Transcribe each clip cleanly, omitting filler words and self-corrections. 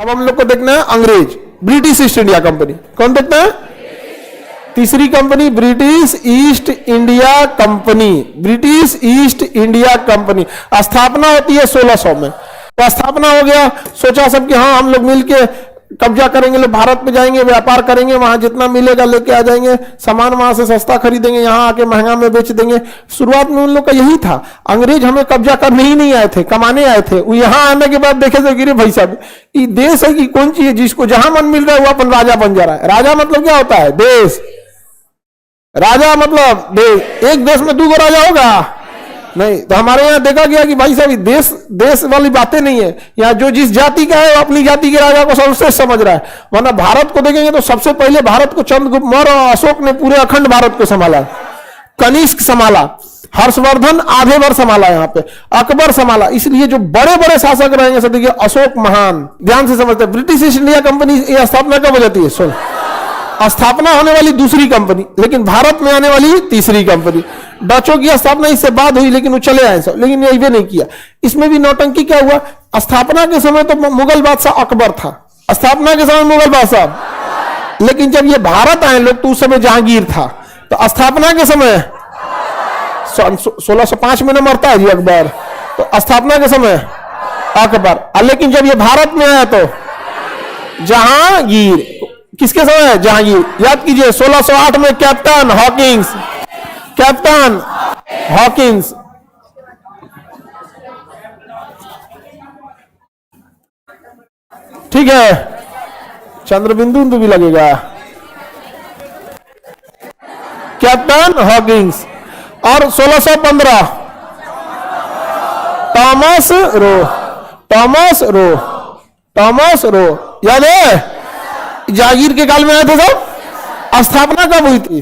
अब हम लोग को देखना है अंग्रेज, ब्रिटिश ईस्ट इंडिया कंपनी। कौन देखना है? तीसरी company British east India company. British east India company स्थापना होती है 1600 में। तो स्थापना हो गया, सोचा सब कि हाँ हम लोग मिलके कब्जा करेंगे, लोग भारत में जाएंगे, व्यापार करेंगे, वहां जितना मिलेगा लेके आ जाएंगे, सामान वहां से सस्ता खरीदेंगे, यहाँ आके महंगा में बेच देंगे। शुरुआत में उन लोग का यही था। अंग्रेज हमें कब्जा करने ही नहीं आए थे, कमाने आए थे। वो यहाँ आने के बाद देखे थे गिरे भाई साहब ये देश है कि कौन चीज है, जिसको जहां मन मिल रहा है वो अपन राजा बन जा रहा है। राजा मतलब क्या होता है? देश। राजा मतलब देश। एक देश में 2 राजा होगा नहीं। तो हमारे यहाँ देखा गया कि भाई साहब देश देश वाली बातें नहीं है। यहाँ जो जिस जाति का है वो अपनी जाति के राजा को सर्वश्रेष्ठ समझ रहा है। वरना भारत को देखेंगे तो सबसे पहले भारत को चंद्रगुप्त मौर्य और अशोक ने पूरे अखंड भारत को संभाला। कनिष्क संभाला, हर्षवर्धन आधे भर संभाला, यहाँ पे अकबर संभाला। इसलिए जो बड़े बड़े शासक रहेंगे सब देखिए अशोक महान। ध्यान से समझते हैं। ब्रिटिश ईस्ट इंडिया कंपनी यह स्थापना कब हो जाती है? सुन, स्थापना होने वाली दूसरी कंपनी, लेकिन भारत में आने वाली तीसरी कंपनी। डचों की स्थापना इससे बाद हुई, लेकिन वो चले आए सब, लेकिन ये नहीं किया। इसमें भी नौटंकी क्या हुआ? स्थापना के समय तो मुगल बादशाह अकबर था, स्थापना के समय मुगल बादशाह, लेकिन जब ये भारत आए लोग तो उस समय जहांगीर था। तो स्थापना के समय 1605 में न मरता है जी अकबर, तो स्थापना के समय अकबर, लेकिन जब ये भारत में आया तो जहांगीर। किसके समय है? जहांगीर। याद कीजिए 1608 में कैप्टन हॉकिंस, कैप्टन हॉकिंस। ठीक है, चंद्रबिंदु भी लगेगा। Captain Hawkins. और 1615 Thomas Roe, Thomas Roe, Thomas Roe. याद है? जागीर के काल में आए थे सब। स्थापना कब हुई थी?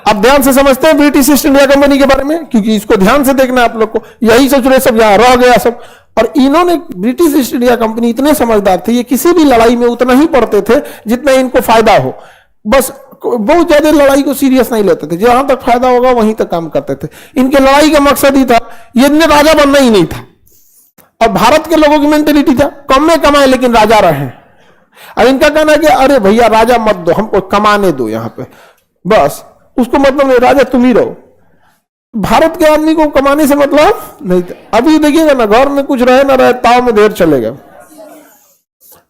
अब ध्यान से समझते हैं ब्रिटिश ईस्ट इंडिया कंपनी के बारे में, क्योंकि इसको ध्यान से देखना है आप लोग को। यही सोच रहे सब यहां रह गया सब। और इन्होंने ब्रिटिश ईस्ट इंडिया कंपनी इतने समझदार थे, ये किसी भी लड़ाई में उतना ही पड़ते थे जितना इनको फायदा हो। बस बहुत ज्यादा लड़ाई को सीरियस नहीं लेते थे, जहां तक फायदा होगा वहीं तक काम करते थे। इनके लड़ाई का मकसद ही था, ये राजा बनना ही नहीं था। और भारत के लोगों की मेंटेलिटी था कम में कमाए लेकिन राजा रहे। अब इनका कहना है कि अरे भैया राजा मत दो, हमको कमाने दो यहाँ पे, बस उसको मतलब नहीं, राजा तुम ही रहो। भारत के आदमी को कमाने से मतलब नहीं था। अभी देखिएगा ना, घर में कुछ रहे ना रहे, ताव में देर चलेगा।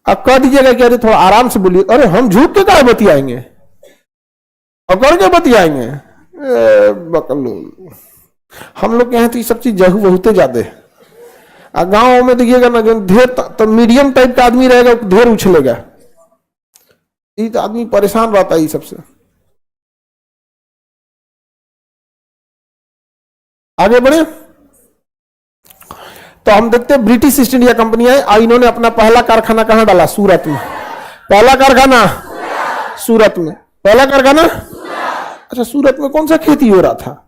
अब कह दीजिएगा कि अरे थोड़ा आराम से बोलिए, अरे हम झूठ के काहे बतियाएंगे और करके बतियाएंगे। बकलोल, हम लोग के यहाँ तो ये सब चीज जहू बहुते ज्यादा। गांव में देखिएगा ना, ढेर तो मीडियम टाइप का आदमी रहेगा, ढेर उछलेगा। ये तो आदमी परेशान रहता है ये सबसे। आगे बढ़े तो हम देखते हैं ब्रिटिश ईस्ट इंडिया कंपनी है। इन्होंने अपना पहला कारखाना कहां डाला? सूरत में। पहला कारखाना सूरत में। पहला कारखाना अच्छा, सूरत में कौन सा खेती हो रहा था?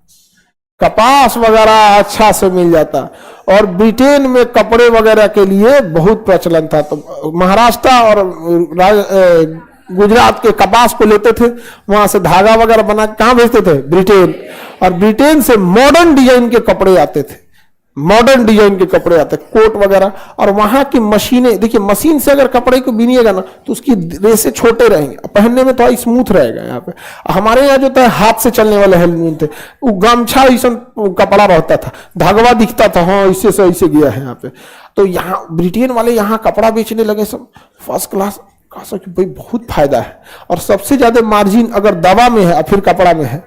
कपास वगैरह अच्छा से मिल जाता। और ब्रिटेन में कपड़े वगैरह के लिए बहुत प्रचलन था। तो महाराष्ट्र और गुजरात के कपास को लेते थे, वहां से धागा वगैरह बना कहां भेजते थे? ब्रिटेन। और ब्रिटेन से मॉडर्न डिजाइन के कपड़े आते थे, मॉडर्न डिजाइन के कपड़े आते, कोट वगैरह। और वहां की मशीनें देखिए, मशीन से अगर कपड़े को बीनिएगा ना तो उसकी रेसे छोटे रहेंगे, पहनने में थोड़ा स्मूथ रहेगा। यहाँ पे हमारे यहाँ जो था हाथ से चलने वाले हेलमेट थे, वो गमछा ऐसा कपड़ा रहता था, धागवा दिखता था, हाँ इससे से ऐसे गया है यहाँ पे। तो यहाँ ब्रिटेन वाले यहाँ कपड़ा बेचने लगे सब फर्स्ट क्लास। कहा कि भाई बहुत फायदा है। और सबसे ज्यादा मार्जिन अगर दवा में है और फिर कपड़ा में है,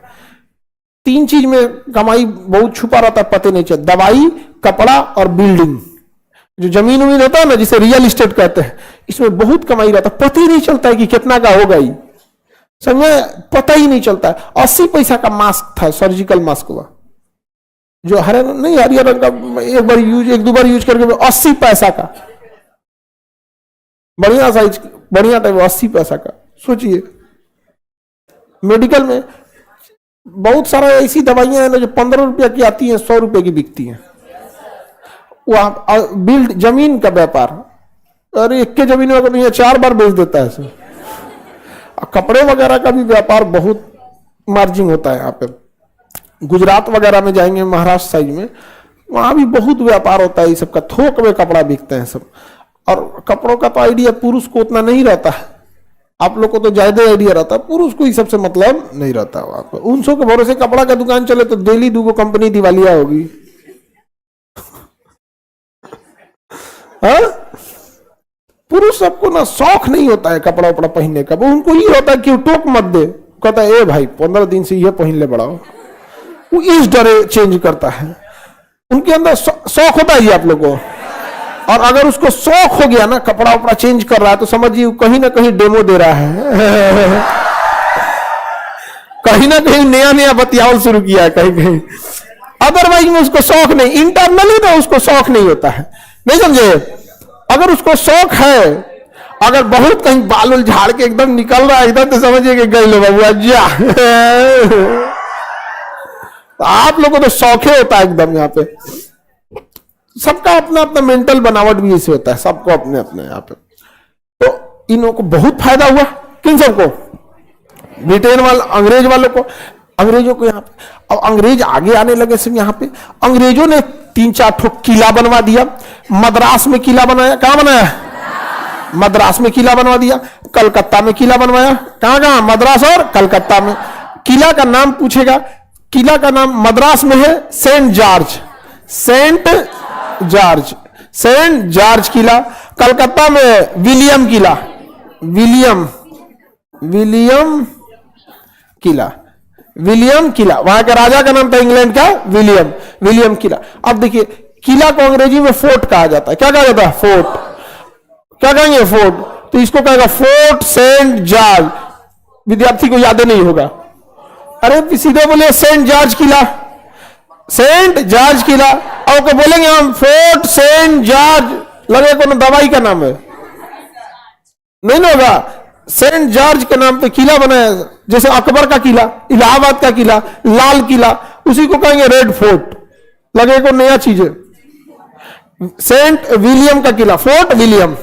3 चीज में कमाई बहुत छुपा रहता है, पता नहीं चलता। दवाई, कपड़ा और बिल्डिंग, जो जमीन उमीन होता है ना, जिसे रियल एस्टेट कहते हैं, इसमें बहुत कमाई रहता है। पता ही नहीं चलता है कि कितना का होगा ही, समझे? पता ही नहीं चलता है। 80 पैसा का मास्क था, सर्जिकल मास्क हुआ, जो हरे नहीं हरियर रंग का, एक दो बार यूज करके 80 पैसा का, बढ़िया साइज, बढ़िया टाइप, 80 पैसा का। सोचिए मेडिकल में बहुत सारा ऐसी दवाइयां हैं ना जो 15 रुपया की आती हैं, 100 रुपए की बिकती हैं। वहां बिल्ड जमीन का व्यापार, अरे एक के जमीन अगर नहीं है 4 बार बेच देता है सर। कपड़े वगैरह का भी व्यापार बहुत मार्जिन होता है यहाँ पे। गुजरात वगैरह में जाएंगे, महाराष्ट्र साइड में, वहां भी बहुत व्यापार होता है ये सबका, थोक में कपड़ा बिकते हैं सब। और कपड़ों का तो आइडिया पुरुष को उतना नहीं रहता है, आप लोग को तो ज्यादा आइडिया रहता है, पुरुष को ही सबसे मतलब नहीं रहता। आपको उनसों के भरोसे कपड़ा का दुकान चले तो डेली 2 कंपनी दिवालिया होगी। हाँ, पुरुष सबको ना शौक नहीं होता है कपड़ा उपड़ा पहनने का, वो उनको ये होता है कि टोक मत दे, कहता है ए भाई 15 दिन से ये पहन ले बढ़ाओ, वो इस डरे चेंज करता है। उनके अंदर शौक होता है आप लोगों को, और अगर उसको शौक हो गया ना कपड़ा उपड़ा चेंज कर रहा है तो समझिए कहीं ना कहीं डेमो दे रहा है। कहीं ना कहीं नया नया बतियावल शुरू किया है कहीं कहीं, अदरवाइज में उसको शौक नहीं, इंटरनली तो उसको शौक नहीं होता है, नहीं समझे। अगर उसको शौक है, अगर बहुत कहीं बाल उल झाड़ के एकदम निकल रहा है एकदम, तो समझिए कि गई लो बाबू जा। तो आप लोगों को तो शौक होता है एकदम। यहाँ पे सबका अपना अपना मेंटल बनावट भी ऐसे होता है, सबको अपने अपने यहाँ पे। तो इन लोगों को बहुत फायदा हुआ, किन सबको, ब्रिटेन वाले, अंग्रेज वालों को, अंग्रेजों को यहाँ पे। अब अंग्रेज आगे आने लगे सब यहाँ पे, अंग्रेजों ने 3-4 ठो किला बनवा दिया। मद्रास में किला बनाया, कहां बनाया, मद्रास में किला बनवा दिया। कलकत्ता में किला बनवाया, कहां कहां, मद्रास और कलकत्ता में। किला का नाम पूछेगा, किला का नाम मद्रास में है saint George, saint George, saint George किला। कलकत्ता में विलियम किला, विलियम, विलियम किला, विलियम किला, वहां का राजा का नाम था इंग्लैंड का विलियम, विलियम किला। अब देखिए किला को अंग्रेजी में फोर्ट कहा जाता है, क्या कहा जाता है, फोर्ट, क्या कहेंगे, फोर्ट। तो इसको कहेगा फोर्ट सेंट जॉर्ज, विद्यार्थी को याद नहीं होगा, अरे सीधे बोले सेंट जॉर्ज किला, सेंट जॉर्ज किला, और को बोलेंगे हम फोर्ट सेंट जॉर्ज, लगे कोनो दवाई का नाम है, नहीं ना होगा। सेंट जॉर्ज के नाम पे किला बनाया, जैसे अकबर का किला, इलाहाबाद का किला, लाल किला, उसी को कहेंगे रेड फोर्ट, लगे को नया चीज है। सेंट विलियम का किला, फोर्ट विलियम,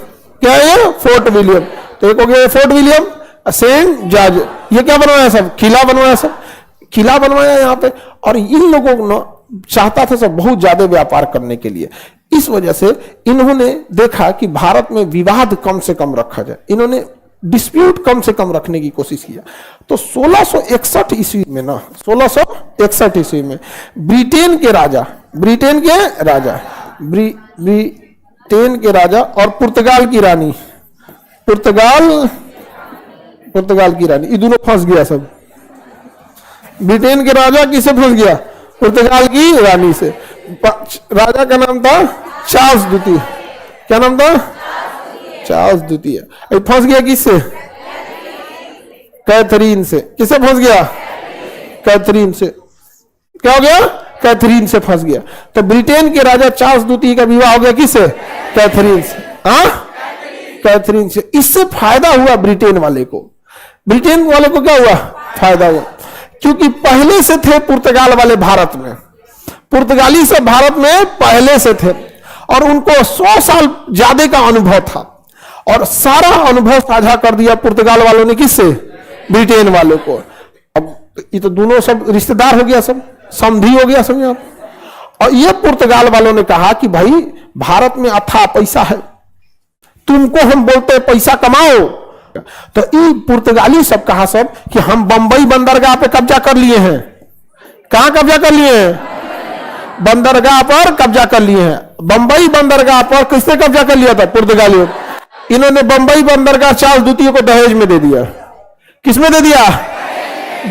क्या है, फोर्ट विलियम। तो एक हो गया फोर्ट विलियम, सेंट जॉर्ज, ये क्या बनवाया सब, किला बनवाया, सब किला बनवाया यहाँ पे। और इन लोगों को चाहता था सब बहुत ज्यादा व्यापार करने के लिए, इस वजह से इन्होंने देखा कि भारत में विवाद कम से कम रखा जाए, इन्होंने डिस्प्यूट कम से कम रखने की कोशिश किया। तो 1661 ईस्वी में ना, 1661 ईस्वी में ब्रिटेन के राजा, ब्रिटेन के राजा, ब्रिटेन के राजा और पुर्तगाल की रानी, पुर्तगाल की रानी, ये दोनों फंस गया सब। ब्रिटेन के राजा किससे फंस गया, पुर्तगाल की रानी से। राजा का नाम था चार्ल्स द्वितीय, क्या नाम था, चार्ल्स द्वितीय। फंस गया किससे, कैथरीन से। किससे फंस गया, कैथरीन से। क्या हो गया, कैथरीन से फंस गया। तो ब्रिटेन के राजा चार्ल्स द्वितीय का विवाह हो गया किससे, कैथरीन से। हाँ, कैथरीन से। इससे फायदा हुआ ब्रिटेन वाले को, ब्रिटेन वाले को क्या हुआ, फायदा हुआ, क्योंकि पहले से थे पुर्तगाल वाले भारत में, पुर्तगाली से भारत में पहले से थे, और उनको 100 साल ज्यादा का अनुभव था, और सारा अनुभव साझा कर दिया पुर्तगाल वालों ने किससे, ब्रिटेन वालों को। अब ये तो दोनों सब रिश्तेदार हो गया, सब समधी हो गया सब यहाँ। और ये पुर्तगाल वालों ने कहा कि भाई भारत में अथाह पैसा है, तुमको हम बोलते हैं पैसा कमाओ। तो ये पुर्तगाली सब कहा सब कि हम बंबई बंदरगाह पे कब्जा कर लिए हैं। कहां कब्जा कर लिए हैं, बंदरगाह पर कब्जा कर लिए हैं। बंबई बंदरगाह पर किसने कब्जा कर लिया था, पुर्तगालियों। इन्होंने बंबई बंदरगाह चार्ल्स द्वितीय को दहेज में दे दिया। किसमें दे दिया,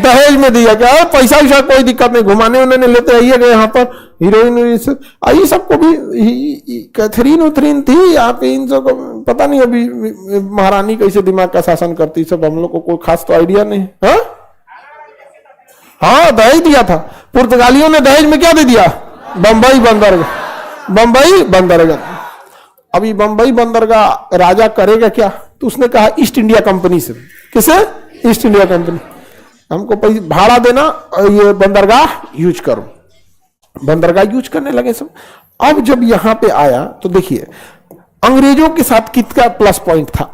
दहेज में दिया। क्या पैसा वैसा कोई दिक्कत नहीं, घुमाने उन्होंने लेते आइए गए यहाँ पर हीरोइन, आई सबको भी कैथरीन उथरीन थी यहाँ पे, इन सबको पता नहीं अभी महारानी कैसे दिमाग का शासन करती, सब हम लोग को कोई खास तो आइडिया नहीं। हाँ, दहेज दिया था पुर्तगालियों ने, दहेज में क्या दे दिया, बंबई बंदरगाह, बंबई बंदरगाह। अभी बंबई बंदरगाह राजा करेगा क्या, तो उसने कहा ईस्ट इंडिया कंपनी से। किसे, ईस्ट इंडिया कंपनी, हमको पैसे भाड़ा देना और ये बंदरगाह यूज करो। बंदरगाह यूज करने लगे सब। अब जब यहां पे आया तो देखिए अंग्रेजों के साथ कितना प्लस पॉइंट था।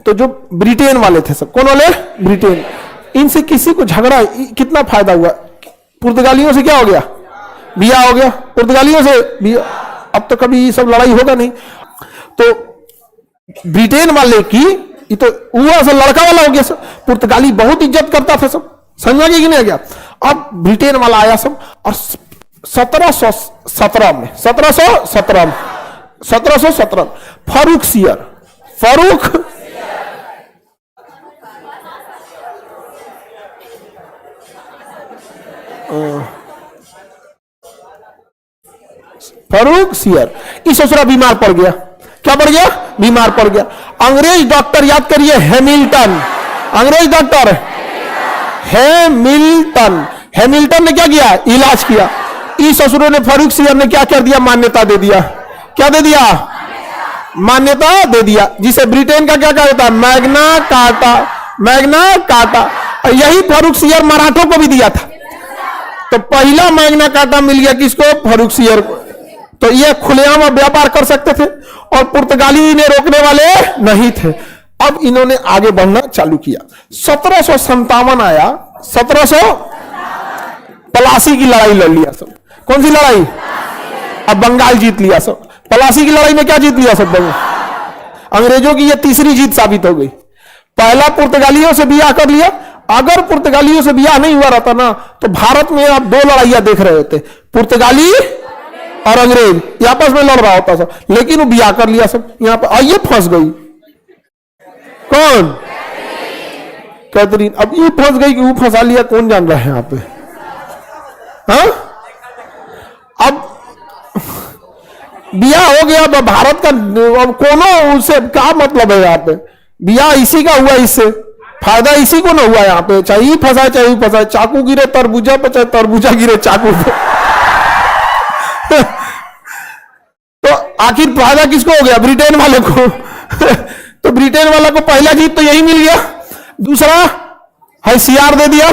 तो जो ब्रिटेन वाले थे सब, कौन वाले, ब्रिटेन, इनसे किसी को झगड़ा, कितना फायदा हुआ, पुर्तगालियों से क्या हो गया, बिया हो गया, पुर्तगालियों से बिया। अब तो कभी ये सब लड़ाई होगा नहीं। तो ब्रिटेन वाले की, ये तो वो ऐसा लड़का वाला हो गया सब, पुर्तगाली बहुत इज्जत करता था सब, समझ में कि नहीं आ गया। अब ब्रिटेन वाला आया सब, और 1717 में 1717 फारूक सियर, फारूक फारूक सियर, इस ससुरा बीमार पड़ गया। क्या पड़ गया? बीमार पड़ गया। अंग्रेज डॉक्टर, याद करिए, हैमिल्टन, अंग्रेज डॉक्टर हैमिल्टन, हैमिल्टन ने क्या किया? इलाज किया। इस ससुरों ने, फारूक सियर ने क्या कर दिया? मान्यता दे दिया। क्या दे दिया? मान्यता दे दिया, जिसे ब्रिटेन का क्या कहता है? Magna carta, Magna carta. यही फारूक सियर मराठों को भी दिया था। तो पहला मैग्ना कार्टा मिल गया किसको? फारूक सियर को। तो ये खुलेआम व्यापार कर सकते थे और पुर्तगाली ने रोकने वाले नहीं थे। अब इन्होंने आगे बढ़ना चालू किया। 1757 आया, 1700 पलासी की लड़ाई लड़ लिया सब। कौन सी लड़ाई? अब बंगाल जीत लिया सब। पलासी की लड़ाई में क्या जीत लिया सब? अंग्रेजों की यह तीसरी जीत साबित हो गई। पहला पुर्तगालियों से बियाह कर लिया। अगर पुर्तगालियों से बियाह नहीं हुआ रहता ना, तो भारत में आप दो लड़ाइयां देख रहे होते, पुर्तगाली और अंग्रेज, ये आपस में लड़ रहा होता सब। लेकिन वो बियाह कर लिया सब। यहां पर आइए फंस गई। कौन? कैथरीन। अब ये फंस गई कि वो फंसा लिया, कौन जान रहा है यहां पे? हाँ, अब बियाह हो गया। अब भारत का अब कोनो उससे क्या मतलब है? यहाँ पे बियाह इसी का हुआ, इससे फायदा इसी को ना हुआ। यहाँ पे चाहे ही फंसाए चाहे ही फंसाए, चाकू गिरे तरबूजा पे, चाहे तरबूजा गिरे चाकू पे। तो आखिर फायदा किसको हो गया? ब्रिटेन वाले को। तो ब्रिटेन वाला को पहला जीत तो यही मिल गया। दूसरा है सीआर दे दिया,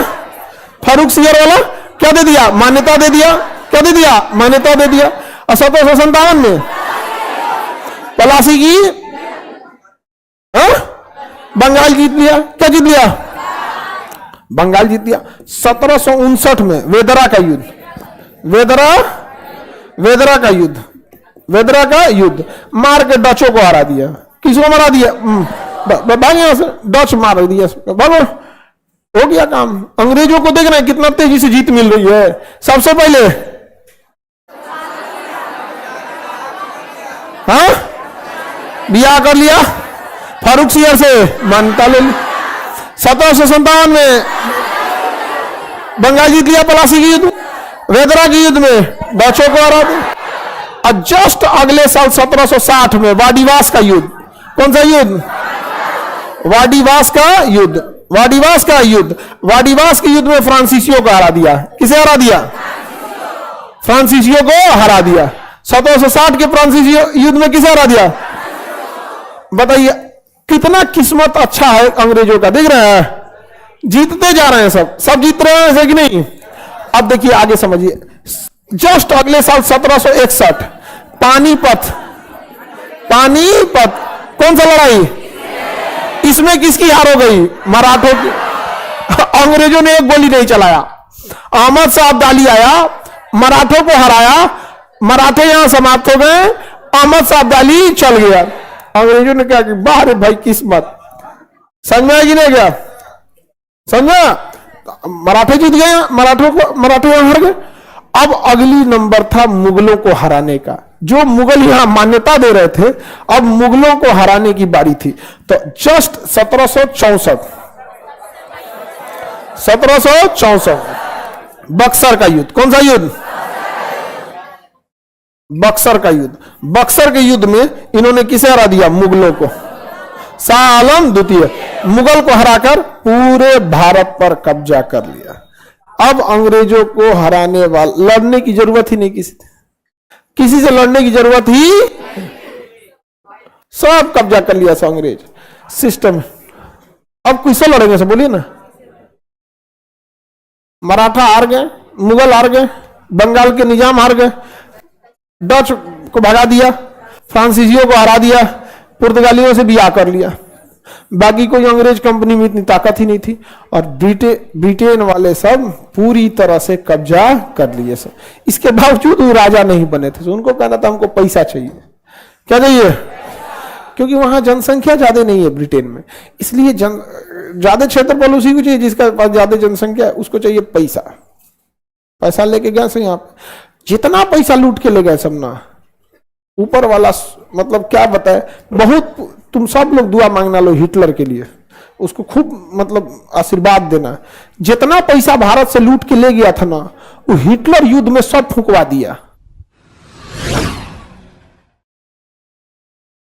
फारूक सियर वाला क्या दे दिया? मान्यता दे दिया। क्या दे दिया? मान्यता दे दिया। 1757 में पलासी की बंगाल जीत लिया। क्या जीत लिया? बंगाल जीत लिया। 1759 में वेदरा का युद्ध, वेदरा का युद्ध, वेदरा का युद्ध मार के डचों को हरा दिया। किसको मारा दिया? भाग यहां से, डच मार दिया। भागो, हो गया काम। अंग्रेजों को देख रहे हैं कितना तेजी से जीत मिल रही है। सबसे पहले हाँ बियाह कर लिया फारूक सियर से, मान्यता ले ली। 1757 में बंगाल जीत लिया पलासी के युद्ध, वेदरा के युद्ध में डचों को हरा दिया। और जस्ट अगले साल 1760 में वाडिवास का युद्ध। कौन सा युद्ध? वाडिवास का युद्ध, वाडिवास का युद्ध। वाडिवास के युद्ध में फ्रांसीसियों को हरा दिया। किसे हरा दिया? फ्रांसीसियों को हरा दिया। 1760 के फ्रांसीसी युद्ध में किसे हरा दिया? बताइए कितना किस्मत अच्छा है अंग्रेजों का। देख रहे हैं, जीतते जा रहे हैं, सब जीत रहे हैं, ऐसे कि नहीं? अब देखिए आगे समझिए। जस्ट अगले साल 1761 पानीपत, पानीपत कौन सा लड़ाई? इसमें किसकी हार हो गई? मराठों की। अंग्रेजों ने एक गोली नहीं चलाया। अहमद शाह अब्दाली आया, मराठों को हराया, मराठे यहां समाप्त हो गए, अहमद शाह अब्दाली चल गया। अंग्रेजों ने क्या किया? बाहर भाई किस्मत। समझा कि नहीं गया? समझा? मराठे जीत गए, मराठे यहां हार गए। अब अगली नंबर था मुगलों को हराने का। जो मुगल यहां मान्यता दे रहे थे, अब मुगलों को हराने की बारी थी। तो जस्ट 1764 बक्सर का युद्ध। कौन सा युद्ध? बक्सर का युद्ध। बक्सर के युद्ध में इन्होंने किसे हरा दिया? मुगलों को। शाह आलम द्वितीय मुगल को हराकर पूरे भारत पर कब्जा कर लिया। अब अंग्रेजों को हराने वाले, लड़ने की जरूरत ही नहीं, किसी से लड़ने की जरूरत ही, सब कब्जा कर लिया सब अंग्रेज सिस्टम। अब किससे लड़ेंगे? सब बोलिए ना। मराठा हार गए, मुगल हार गए, बंगाल के निजाम हार गए, डच को भगा दिया, फ्रांसीसियों को हरा दिया, पुर्तगालियों से बियाह कर लिया। बाकी कोई अंग्रेज कंपनी में इतनी ताकत ही नहीं थी। और ब्रिटेन वाले सब पूरी तरह से कब्जा कर लिए सब। इसके बावजूद वो राजा नहीं बने थे। उनको कहना था हमको पैसा चाहिए। क्या चाहिए? क्योंकि वहां जनसंख्या ज्यादा नहीं है ब्रिटेन में, इसलिए ज्यादा क्षेत्रफल उसी को चाहिए जिसका पास ज्यादा जनसंख्या है, उसको चाहिए पैसा। पैसा लेके गया से यहाँ जितना पैसा लूट के ले गए सब ना, ऊपर वाला मतलब क्या बताए, बहुत तुम सब लोग दुआ मांगना लो हिटलर के लिए, उसको खूब मतलब आशीर्वाद देना। जितना पैसा भारत से लूट के ले गया था ना, वो हिटलर युद्ध में सब फूंकवा दिया।